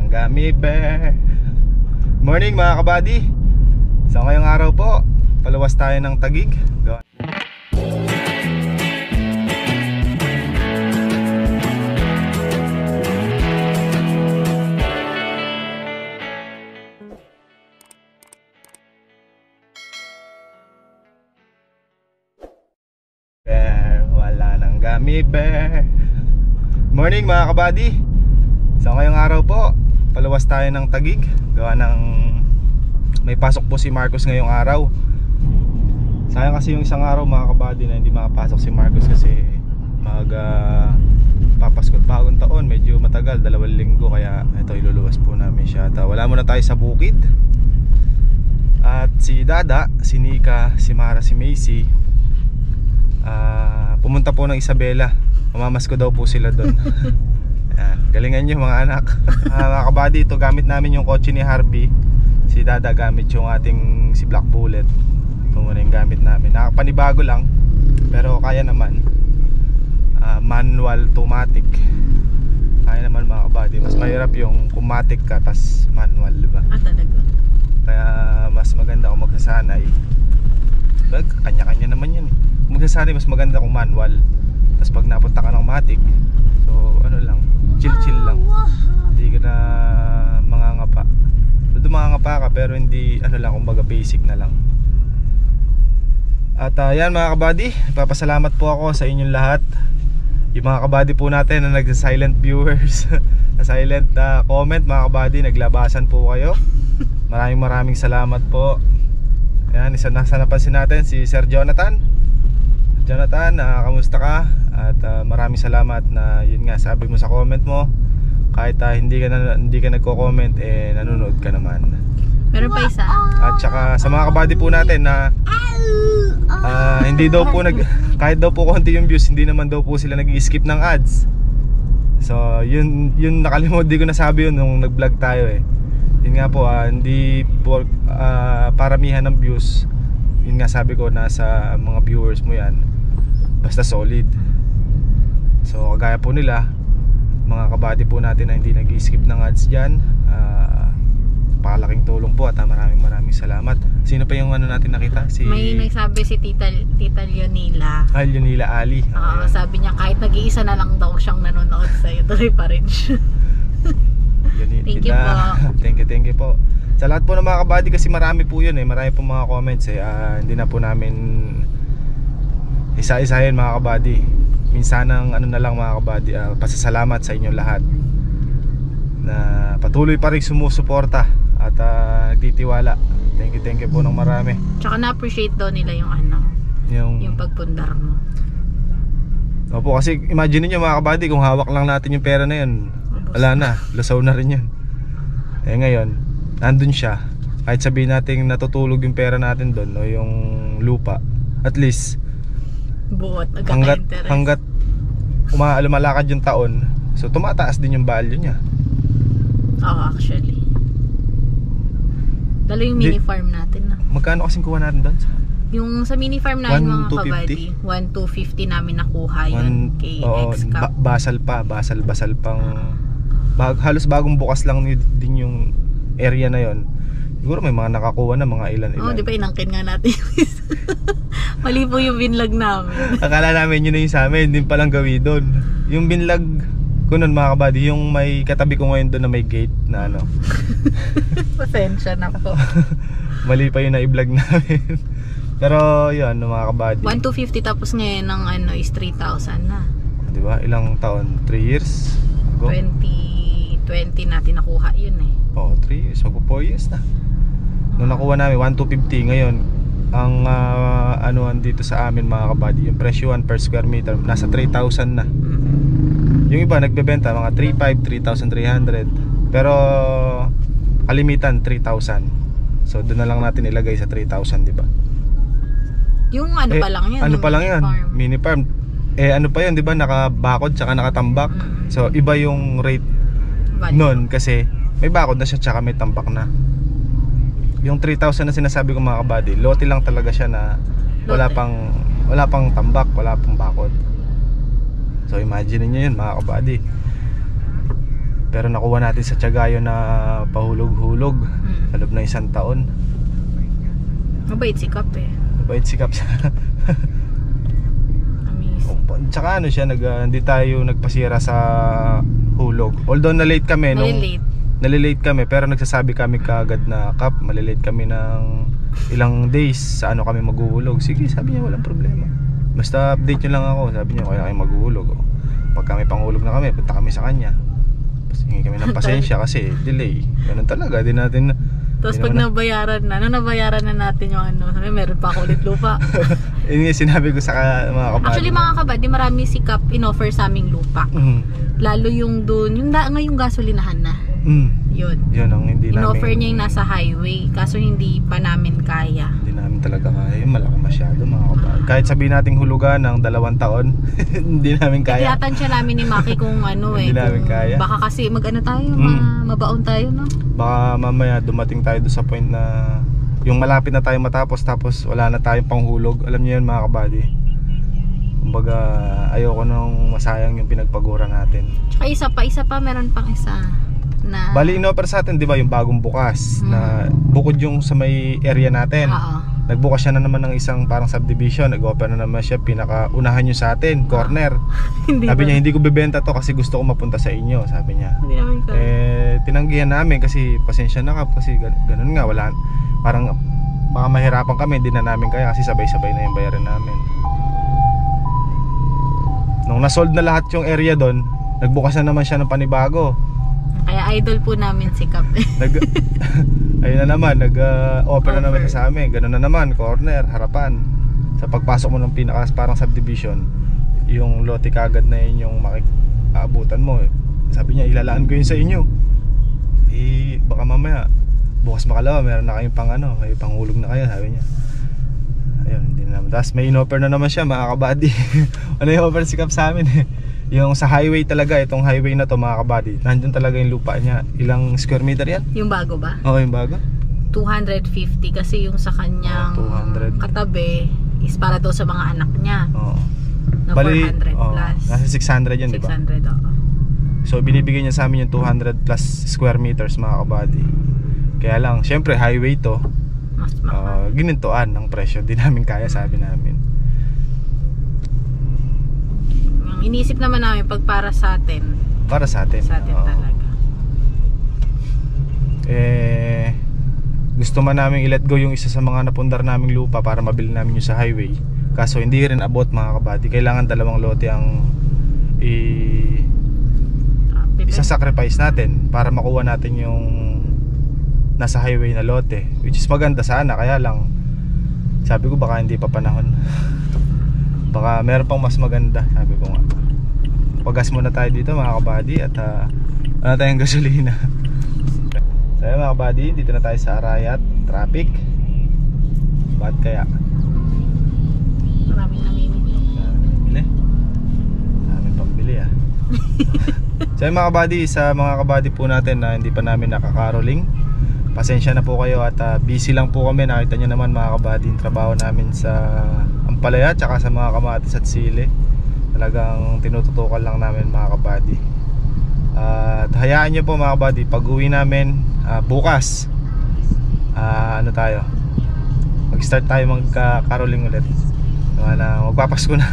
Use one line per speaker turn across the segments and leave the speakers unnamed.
ng Gummy Bear. Morning mga kabady. So ngayong araw po, paluwas tayo ng Taguig. Wala ng Gummy Bear. Morning mga kabady. So ngayong araw po, paluwas tayo ng Taguig. Gawa ng may pasok po si Marcos ngayong araw. Sayang kasi yung isang araw mga kabady na hindi makapasok si Marcos kasi papaskot bagong taon, medyo matagal, 2 linggo. Kaya ito, iluluwas po namin siya. At wala muna tayo sa bukid. At si Dada, si Nika, si Mara, si Macy pumunta po ng Isabela. Mamamasko daw po sila doon. Galingan nyo mga anak. Mga kabady, ito gamit namin yung kotse ni Harvey. Si Dada gamit yung ating si Black Bullet. Ito muna yung gamit namin. Nakapanibago lang, pero kaya naman. Manual to matic. Kaya naman mga kabady. Mas mahirap yung kung matic ka tas manual, diba?
Talaga.
Kaya mas maganda kung magsasanay. Kanya-kanya naman yan eh. Kung magsasanay mas maganda kung manual. Tapos pag napunta ka ng matic, so ano lang, chill lang. Hindi ka na mangangapa. Doon mangangapa ka pero hindi ano lang, kumbaga basic na lang. At yan mga kabady, papasalamat po ako sa inyong lahat. Yung mga kabady po natin na nagsa-silent viewers, na silent comment mga kabady, naglabasan po kayo. Maraming salamat po. Yan, isa na sa napansin natin si Sir Jonathan. Jonathan, kamusta ka? At maraming salamat na yun nga, sabi mo sa comment mo, kahit hindi ka nagko-comment, nanonood ka naman.
Meron pa isa.
At saka sa mga kabady po natin na hindi daw po kahit daw po konti yung views, hindi naman daw po sila nag-skip ng ads. So yun nakalimot, di ko nasabi yun nung nag-vlog tayo eh. Yun nga po, hindi po paramihan ng views. Yun nga sabi ko, nasa mga viewers mo yan, basta solid. So kagaya po nila, mga kabady po natin na hindi nag-skip ng ads dyan, napakalaking tulong po at maraming salamat. Sino pa yung natin nakita?
May nagsabi si Tita Leonila.
Leonila Ali.
Sabi niya kahit nag-iisa na lang daw siyang nanonood sa'yo, tuloy pa rin siya. Thank you po.
Thank you po. Sa lahat po ng mga kabady, kasi marami po yun eh. Marami po mga comments eh. Hindi na po namin isa-isahin mga kabady. Minsanang na lang mga kabady, pasasalamat sa inyong lahat na patuloy pa rin sumusuporta at nagtitiwala. Thank you po ng marami.
Tsaka na-appreciate daw nila yung pagpundar mo.
Opo, kasi imagine niyo mga kabady, kung hawak lang natin yung pera na yun, wala na, lusaw na rin yun. Ngayon, nandun siya. Kahit sabihin natin natutulog yung pera natin doon o yung lupa, at least
buot,
hanggat lumalakad yung taon, so tumataas din yung value niya.
Actually dalo yung mini farm natin na.
Magkano kasing kuha natin doon?
Yung sa mini farm namin mga kabady, 1,250 namin nakuha yun kay X-Cup.
Basal pang halos bagong bukas lang din yung area na yon. Siguro may mga nakakuha na mga ilan.
Di ba inangkin nga natin. Mali po yung binlag namin.
Akala namin yun na yung sa amin, din palang gawin doon. Yung binlag ko nun mga kabady, yung may katabi ko ngayon doon na may gate na
Pasensya na po.
Mali pa yun na i-vlog namin. Pero yun mga kabady,
1,250 tapos ngayon ng is 3,000 na.
Diba? Ilang taon? 3 years ago?
2020 natin nakuha yun eh.
3 years, 4 years na. Nung nakuha namin 1,250, ngayon ang anuan dito sa amin mga kabady, yung presyoan per square meter nasa 3,000 na. Yung iba nagbebenta mga 3,500, 3,300, pero kalimitan 3,000. So doon na lang natin ilagay sa 3,000, di ba?
Yung pa lang yan.
Pa lang yan? Mini farm. Ano pa yun, di ba? Nakabakod tsaka nakatambak. So iba yung rate noon kasi may bakod na siya tsaka may tambak na. Yung 3,000 na sinasabi ko mga kabady, lote lang talaga siya na wala pang tambak, wala pang bakod. So imagine niyo yun mga kabady. Pero nakuha natin sa Tiagayo na pahulog-hulog sa loob ng 1 taon.
Mabait si Kap eh.
Mabait si Kap.
Amazing.
Tsaka ano siya, hindi tayo nagpasira sa hulog. Although na-late kami nalilate kami, pero nagsasabi kami kaagad na, Kap, malilate kami ng ilang days sa ano kami maghuhulog. Sige, sabi niya, walang problema. Basta update nyo lang ako. Sabi niya, kaya kayo maghuhulog. Pag kami panghulog na kami, punta kami sa kanya. Hingi kami ng pasensya kasi delay. Ganun talaga, di natin.
Tapos pag nabayaran na, nabayaran na natin yung ano, sabi meron pa ako ulit lupa.
Yun nga sinabi ko sa mga kabady.
Actually mga kabady, marami si Kap in-offer sa aming lupa. Lalo yung doon, yung ngayong gasolinahan na. Yun
ang hindi namin
in-offer niya yung nasa highway, kaso hindi pa namin kaya.
Hindi namin talaga kaya, malaki masyado mga kabady. Kahit sabihin nating hulugan ng 2 taon, hindi namin kaya.
Tiyatansya namin ni Maki kung ano
hindi namin kaya.
Baka kasi mag-ano tayo, mabaon tayo, no?
Baka mamaya dumating tayo doon sa point na yung malapit na tayo matapos, tapos wala na tayong panghulog. Alam niyo yun mga kabady. Kumbaga ayoko nung masayang yung pinagpagura natin.
Tsaka isa pa, meron pang isa na
bali in-offer sa atin, di ba, yung bagong bukas na bukod yung sa may area natin. Nagbukas siya na naman ng isang parang subdivision. Nag-offer na naman siya, pinakaunahan nyo sa atin, corner. Sabi niya, hindi ko bebenta to kasi gusto ko mapunta sa inyo, sabi niya. Tinanggihan namin kasi pasensya na Kap, kasi ganun nga, wala, parang baka mahirapan kami, hindi na namin kaya kasi sabay-sabay na yung bayaran namin. Nung nasold na lahat yung area doon, nagbukas na naman siya ng panibago.
Kaya idol po namin si Kap.
Ayun na naman, nag-offer na naman sa amin. Ganun na naman, corner, harapan. Sa pagpasok mo ng pinaka parang subdivision, yung lote kagad na yun yung makikaabutan mo. Sabi niya, ilalaan ko yun sa inyo. Baka mamaya bukas makalawa, meron na kayong pang ano, may panghulog na kayo, sabi niya. Ayun, hindi na naman. Tapos may in-offer na naman siya, mga kabady. Ano yung offer si Kap sa amin eh? Yung sa highway talaga, itong highway na to mga kabady, nandun talaga yung lupa niya. Ilang square meter yan?
Yung bago ba?
Oo, yung bago
250 kasi yung sa kanyang
200
katabi is para daw sa mga anak niya.
Oo.
Na 400 plus.
Nasa 600 yun, di ba?
600, oo.
So binibigay niya sa amin yung 200 plus square meters mga kabady. Kaya lang, syempre highway to,
mas mahal.
ginintuan ng presyo, di namin kaya, sabi namin.
Iniisip naman namin pag para sa atin.
Para sa atin.
Sa atin talaga.
Gusto man namin i-let go yung isa sa mga napundar naming lupa para mabili namin yung sa highway. Kaso hindi rin abot mga kabady. Kailangan 2 lote ang isa-sacrifice natin para makuha natin yung nasa highway na lote. Which is maganda sana, kaya lang sabi ko baka hindi pa panahon. Baka meron pang mas maganda, sabi ko nga. Pagas muna tayo dito mga kabady at ano tayong gasolina. So mga kabady, dito na tayo sa Arayat traffic. Ba't kaya?
Maraming namimili.
Maraming pambili So mga kabady, sa mga kabady po natin na hindi pa namin nakakaroling, pasensya na po kayo at busy lang po kami. Nakita nyo naman mga kabady yung trabaho namin sa Ampalaya tsaka sa mga kamatis at sili. Talagang tinututukan lang namin mga kabady. At hayaan nyo po mga kabady, pag uwi namin bukas, ano tayo, mag start tayo magka-caroling ulit. Magpapasko na.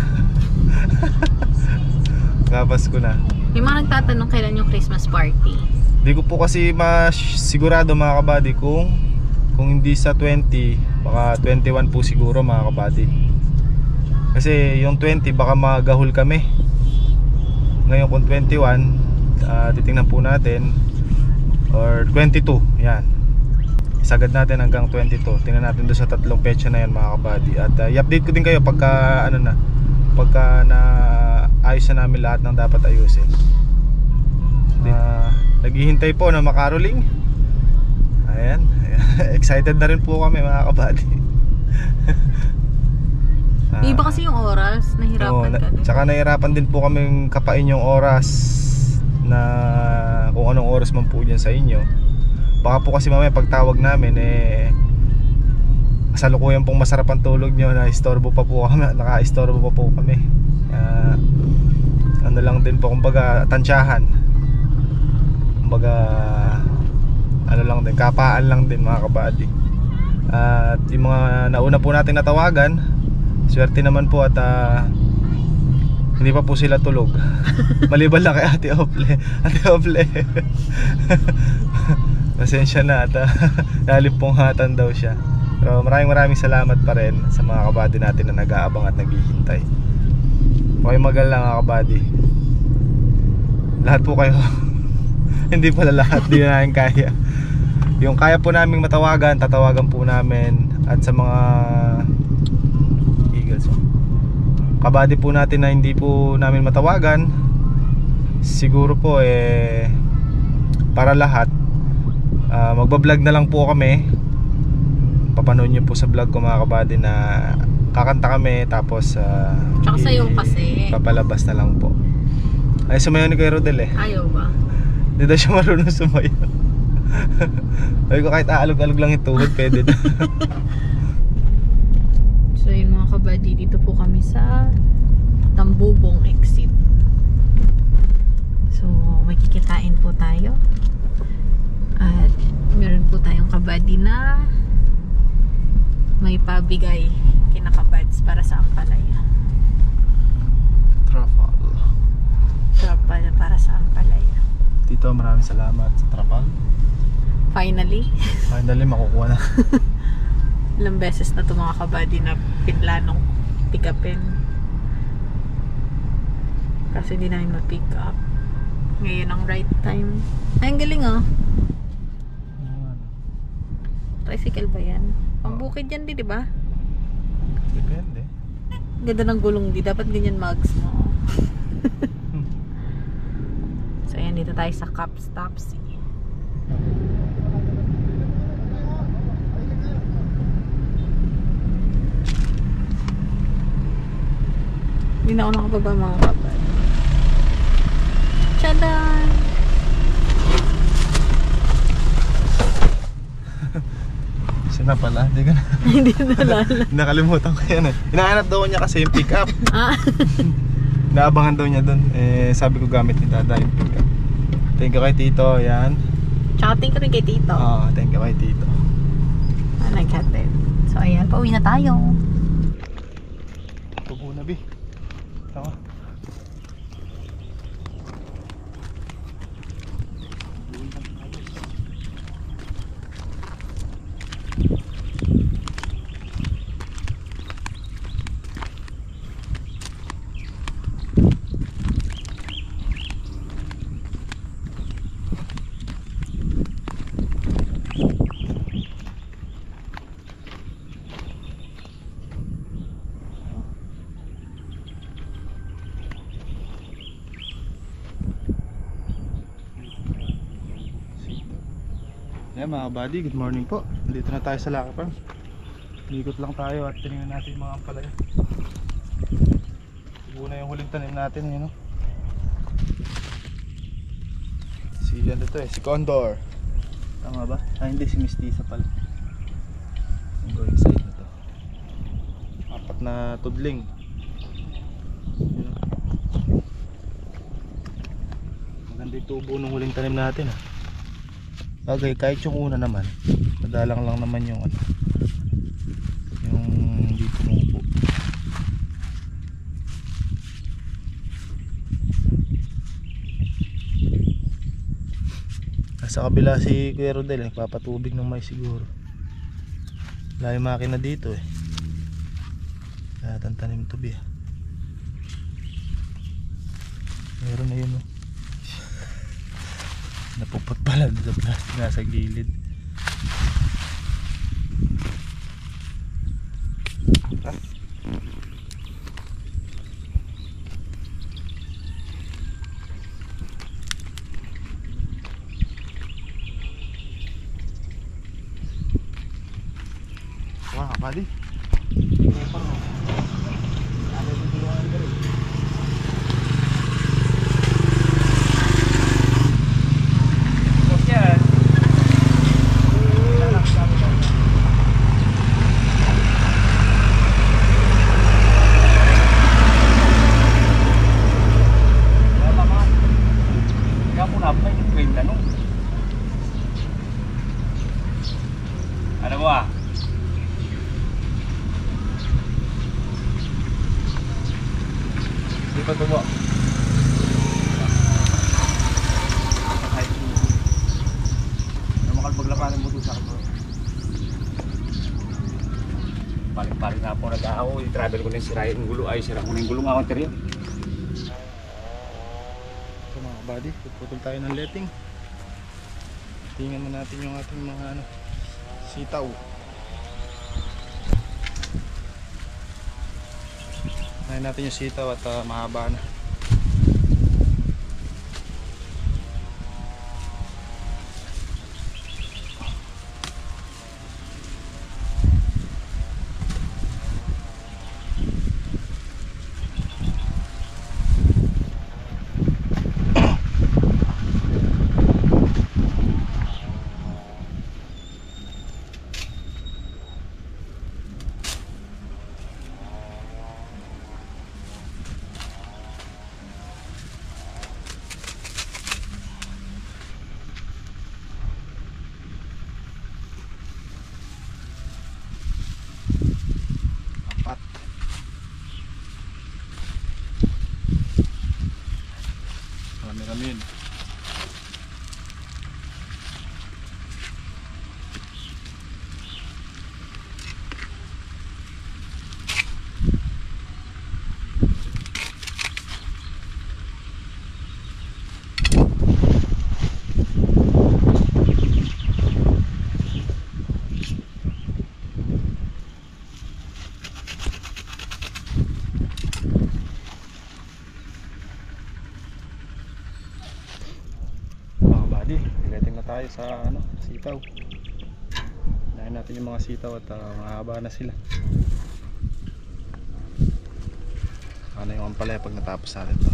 Magpapasko na.
Yung mga nagtatanong kailan yung Christmas party.
Di ko po kasi sigurado mga kabady kung hindi sa 20, baka 21 po siguro mga kabady. Kasi yung 20 baka magahol kami. Ngayon kung 21, titingnan po natin, or 22, yan. Isagad natin hanggang 22. Tingnan natin doon sa 3 petsa na yan mga kabady. At i-update ko din kayo pagka pagka na ayos na namin lahat ng dapat ayusin. Naghihintay po na makaroling. Ayan. Excited na rin po kami mga kabady.
Iba kasi yung oras, nahirapan ka din.
Tsaka nahirapan din po kaming kapain yung oras na kung anong oras man po dyan sa inyo. Baka po kasi mamaya pagtawag namin kasalukuyan pong masarap ang tulog nyo, na-istorbo pa po kami, naka-istorbo pa po kami. Ano lang din po, kumbaga tansyahan. lang din, kapaan lang din mga kabady. At yung mga nauna po natin natawagan, swerte naman po at hindi pa po sila tulog. Maliban lang kay Ate Ople. Ate Ople pasensya na at nalipunghatan daw siya. Pero maraming salamat pa rin sa mga kabady natin na nag-aabang at naghihintay. Okay, magal lang mga kabady. Lahat po kayo hindi pala lahat, di na namin kaya. Yung kaya po naming matawagan, tatawagan po namin. At sa mga Eagles, kabady po natin na hindi po namin matawagan, siguro po para lahat, magbablog na lang po kami. Papanood nyo po sa vlog ko mga kabady na kakanta kami, tapos
tsaka sayo kasi
papalabas na lang po. Ay, sumayaw ni Kuya Rodel
ayaw ba?
Hindi daw siya marunong sumayaw. Ay ko kahit aalog-alog lang yung tuhod, pwede na.
So yun mga kabady, dito po kami sa Tambubong exit. So may kikitain po tayo. At meron po tayong kabady na may pabigay kinakabads para sa Ampalaya. Trapal para sa Ampalaya.
Tito, maraming salamat sa trapal.
Finally
Makukuha na.
ilang beses na ito mga kabady na pinlanong pick upin kasi hindi namin ma-pick up. Ngayon ang right time. Ay, ang galing tricycle ba yan? Pambukid yan di ba?
Depende.
Ganda ng gulong di. Dapat ganyan mags mo. So ayan, dito tayo sa Cap Stop C. Hindi na ako nakababa mga kapal. Tchadan!
Siya na pala, hindi ka na.
Hindi na nalala.
Nakalimutan ko yan Hinahanap daw niya kasi yung pick up. Naabangan daw niya dun. Sabi ko gamit ni Dada yung pick up. Thank you kay Tito, yan.
Tsaka thank you rin kay Tito.
Thank you kay Tito.
Naghatid. So ayan, pauwi na tayo.
Tubo na, Bi. Tama. Yeah, mga buddy, good morning po. Dito na tayo sa Lucky Farm. Ikot lang tayo at tinignan natin yung mga ampalaya. Siguro na yung huling tanim natin, yun, no? Si ano to si Condor. Tama ba? Hindi, si Mistisa pala. Yung going side na to. 4 na tudling. Yun, no? Maganda yung tubo ng huling tanim natin, Okay, kahit yung una naman, madalang lang naman yung yung dito mo po. Sa kabila si Kuya Rodel, nagpapatubig ng mais siguro. Wala yung makina dito Kaya tantanim to Bi. Meron na yun napupot pala sa plastic nasa gilid. Wah, apa di? ako i-travel ko na yung sirain ng gulo. Ay, sira ko na yung gulo mga konteriyo. So mga kabady, puputol tayo ng letting. Tingnan mo natin yung ating mga sitaw. Tingnan natin yung sitaw at mahaba na. Marami-rami yun. Pagdating na tayo sa sitaw. Nahin natin yung mga sitaw at mahaba na sila. Ano yung ampalaya pag natapos natin ito.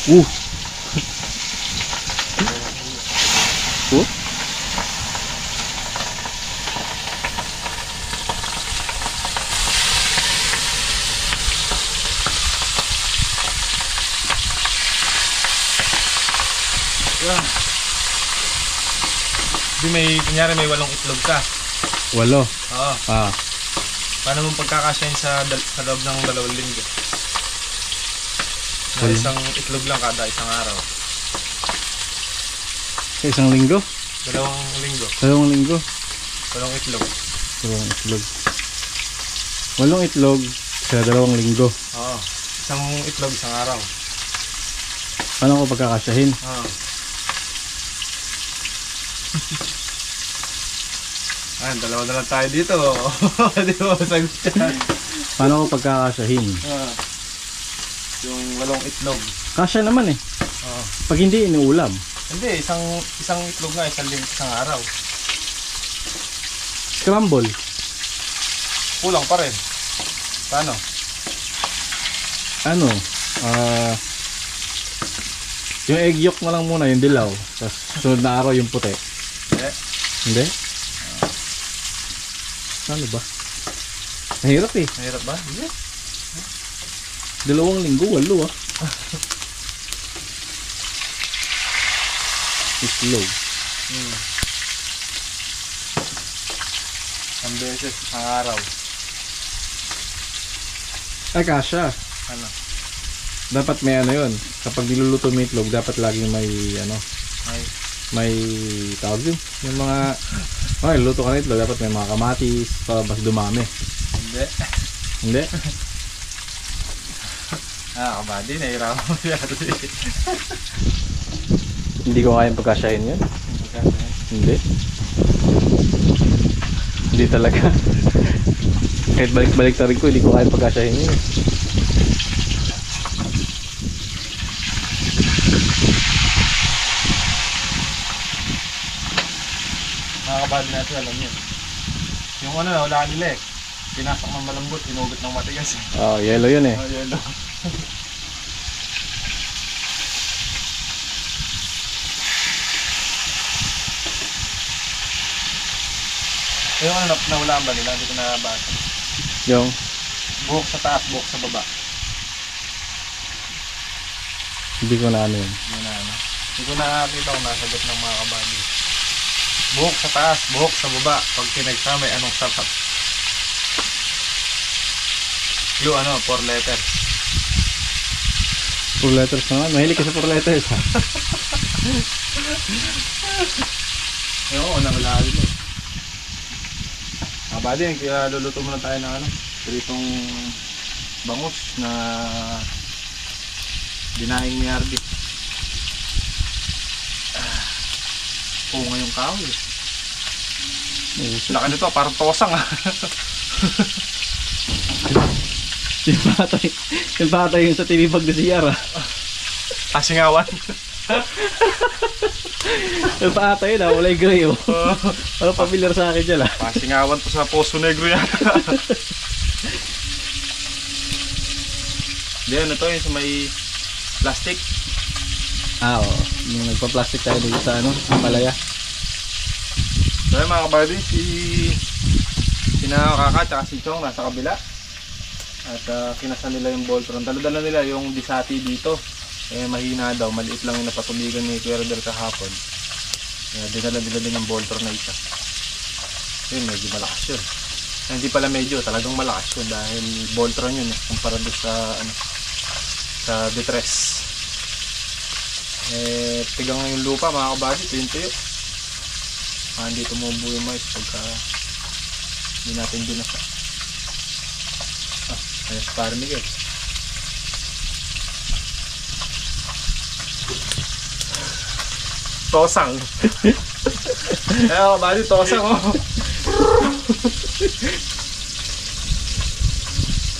Oh. Yan. Di kunyari may 8 itlog ka.
8?
Oo.
Ah.
Paano mong pagkakasyahin sa loob ng 2 linggo? Na
Walo.
isang itlog lang kada isang araw.
Sa isang linggo?
2 linggo.
2 linggo?
8 itlog.
2 itlog. 8 itlog sa 2 linggo.
Oo. Isang itlog isang araw.
Paano ko pagkakasyahin?
Oo. Ayan, dalawa na lang tayo dito. Di ba masagot yan?
Paano ko pagkakasahin?
Yung 8 itlog.
Kasya naman eh.
Oo.
Pag hindi, inuulam.
Hindi, isang itlog nga, isang araw.
Scramble.
Kulang pa rin. Paano?
Ano? Yung egg yolk na lang muna, yung dilaw. Tapos sunod na araw yung puti.
Hindi.
Hindi? Ano ba? Mahirap eh.
Mahirap ba? Hindi.
2 linggo, 8 ah. Itlog.
Ang beses, ang araw.
Ay, kasya.
Ano?
Dapat may ano yun. Kapag niluluto mo itlog, dapat laging may ano,
Ay.
may tawag yun. Yung mga, luto ka ng itlog, dapat may mga kamatis para mas dumami.
Hindi.
Hindi?
Kabady, nahirapan mo siya.
Hindi ko kayang pagkasyahin yun? Hindi. Hindi talaga. Kahit balik-balik na rin ko, hindi ko kayang pagkasyahin yun.
Mga kabady natin, alam niyo. Yung ano, wala nila eh. Pinasak ng malambot, hinugot ng matigas eh.
Yellow yun eh.
Yellow. Yung ano, nahulaan ba nila? Hindi ko nabasa.
Yung?
Buhok sa taas, buhok sa baba.
Hindi ko na ano yun.
Hindi ko nakakita kung nasagot ng mga kabady. Buhok sa taas, buhok sa baba. Pag pinagsama, anong sarap? Yung ano, 4 letters.
4 letters naman. Mahilig ka sa 4 letters ha.
Yung unang lalim eh. Kabady, luluto muna tayo ng ano, pritong bangus na dinaing ni Arby. Ngayong kahoy. Laki nito, parang tosang ah.
Yung patay yung sa tinibag na siya ha.
Kasingawan.
Yung patay na, walay gray oh. Parang familiar sa akin dyan ha.
Kasingawan to sa Poso Negro yan. Hindi, ano to yung sa may plastic.
Oo. Yung nagpa-plastic tayo dito sa ano, sa palaya.
So mga kabady, si Nakaka at si Chong nasa kabila. At kinasan nila yung Voltron. Dala-dala nila yung Disati dito. Mahina daw, maliit lang yung napatubigan ni Kuya Rodel kahapon. Dinala din yung Voltron na isa. Yun, medyo malakas yun. Hindi pala medyo, talagang malakas yun dahil Voltron yun kumpara doon sa ano, sa Detres. Tigang yung lupa mga kabady, tuyo. Hindi tumubo yung mais pagka hindi natin binasa. Ayos para Miguel. Tosang. Kabady, tosang oh.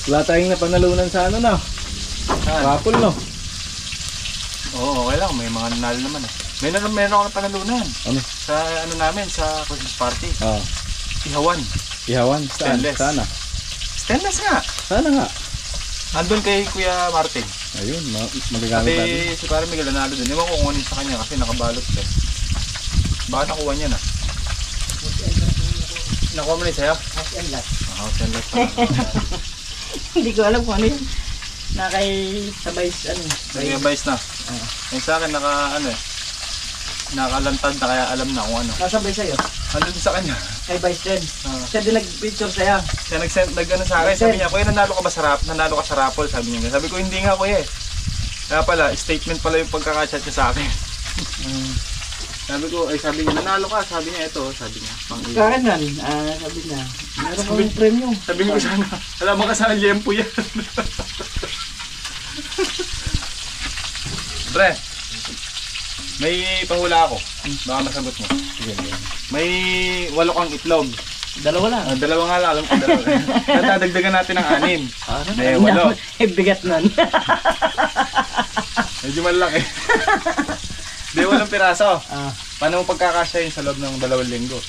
Wala tayong napanalunan sa ano na. Rapol no.
Oo, okay lang. May mga nanalo naman eh. Meron ako na panalunan.
Ano?
Sa ano namin, sa Christmas party.
Oo.
Ihawan.
Ihawan? Saan?
Stainless.
Sana?
Stainless nga.
Sana nga.
Andun kay Kuya Martin.
Ayun, magagamit natin.
Si Parang Miguel nanalo din. Ewan ko kung ano sa kanya kasi nakabalot siya. Baka nakuha niya na. Nakuha mo na yung sayo?
Stainless.
Stainless pa.
Hindi ko alam kung ano yun. Sabay ano.
Sige, vice na. Yung sa akin nakalantad na kaya alam na kung ano.
Nasabay sa'yo?
Andun din sa kanya.
Kay Vice Red. Siya din nag-picture sa'yo.
Siya nag-ano sa akin, sabi niya, Kuya, nanalo ka sa raffle, sabi niya. Sabi ko, hindi nga Kuya eh. Kaya pala, statement pala yung pagkakachat niya sa akin. Sabi niya, nanalo ka, sabi niya, ito, sabi niya.
Kakanan, sabi niya, meron kong premium.
Sabi ko sana, alam mo ka sana, liempo yan. Pre, may pahula ako. Baka masagot mo. May 8 kang itlog.
Dalawa lang.
Dalawa nga lang, alam ko dalawa. Dadagdagan natin ng 6. May 8.
Eh, bigat nun.
Medyo malaki. May 8 piraso.
Ah.
Paano mo pagkakasyahin sa loob ng 2 linggo?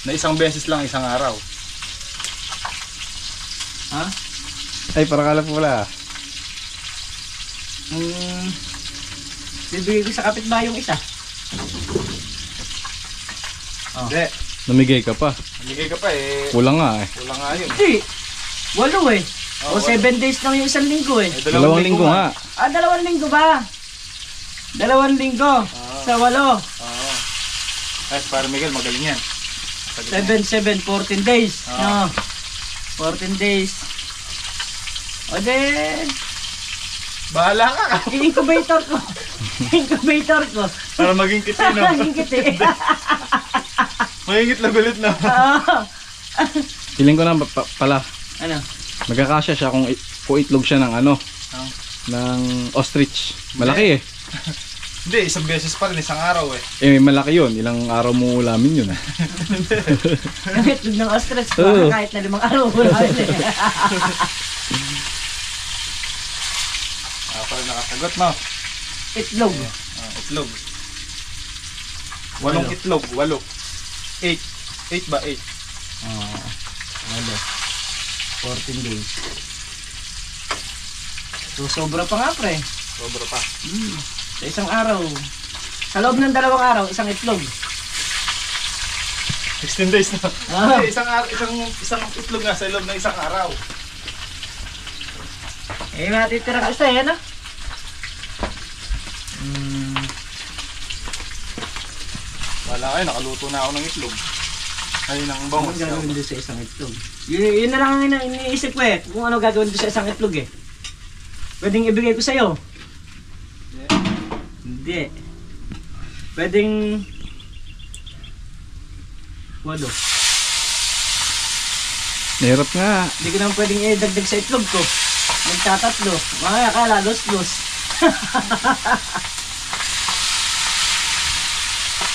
Na isang beses lang isang araw.
Ha?
Ay, para kala po wala.
Bibigay ko sa kapitbahay yung isa.
Hindi.
Namigay ka pa.
Naligay ka pa eh.
Kulang nga eh.
Kulang nga yun.
Hindi. 8 eh.
Oh,
O 7 days lang yung 1 linggo eh.
2
Linggo nga.
2 linggo ba? 2 linggo. Sa 8.
Oo. Ay, para Miguel, magaling yan.
7, 14 days.
Ah.
No. 14 days. O de,
Bahala ka.
i-incubator ko. Incubator ko.
Para maging kitino.
Hingkit eh.
Maging itlog ulit na.
Oo.
Feeling ko na pala.
Ano?
Magkakasya siya kung itlog siya ng ano. Ng ostrich. Malaki eh.
Hindi, isang beses pa rin, isang araw eh.
Eh, malaki yun. Ilang araw mo ulamin yun.
Yung itlog ng ostrich ko,
Oo.
kahit na 5 araw wala eh.
Pala nakasagot mo.
Itlog.
Itlog. 8 itlog, 8. 8 ba? 8.
Oo. 14 days. So, sobra pa nga pre.
Sobra pa.
Sa isang araw. Sa loob ng 2 araw, isang itlog.
16 days na.
Ah.
Hindi, isang itlog nga sa loob ng isang araw.
Eh, matitira ka isa yan ah.
Wala kayo, nakaluto na ako ng itlog. Ay, ng
Ano
bangos.
gagawin doon sa isang itlog? Yun na lang ang iniisip ko eh. Kung ano gagawin doon sa isang itlog eh. Pwedeng ibigay ko sa'yo. Hindi. Pwedeng... 8.
Nahirap nga.
Hindi ko naman pwedeng idagdag sa itlog ko. Nagtatatlo. Mga akala, los-los.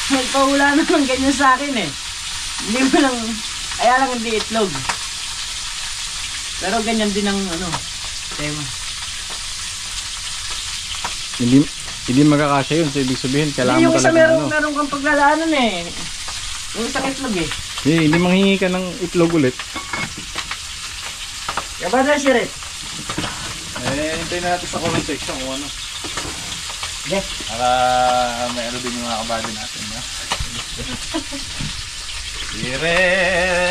Nagpahula naman ganyan sa akin eh. Hindi mo lang... Kaya lang hindi itlog. Pero ganyan din ang ano, tema.
Hindi magkakasya yun. So, ibig sabihin, kailangan
Hindi,
mo
yung isa
talaga
meron kang paglalaanan eh. Yung isang itlog eh.
Hindi manghingi ka ng itlog ulit.
Kaya ba na si Red?
Hintayin na natin sa comment section kung ano.
Yeah.
Para may ano din yung mga kabady natin. No? Sire!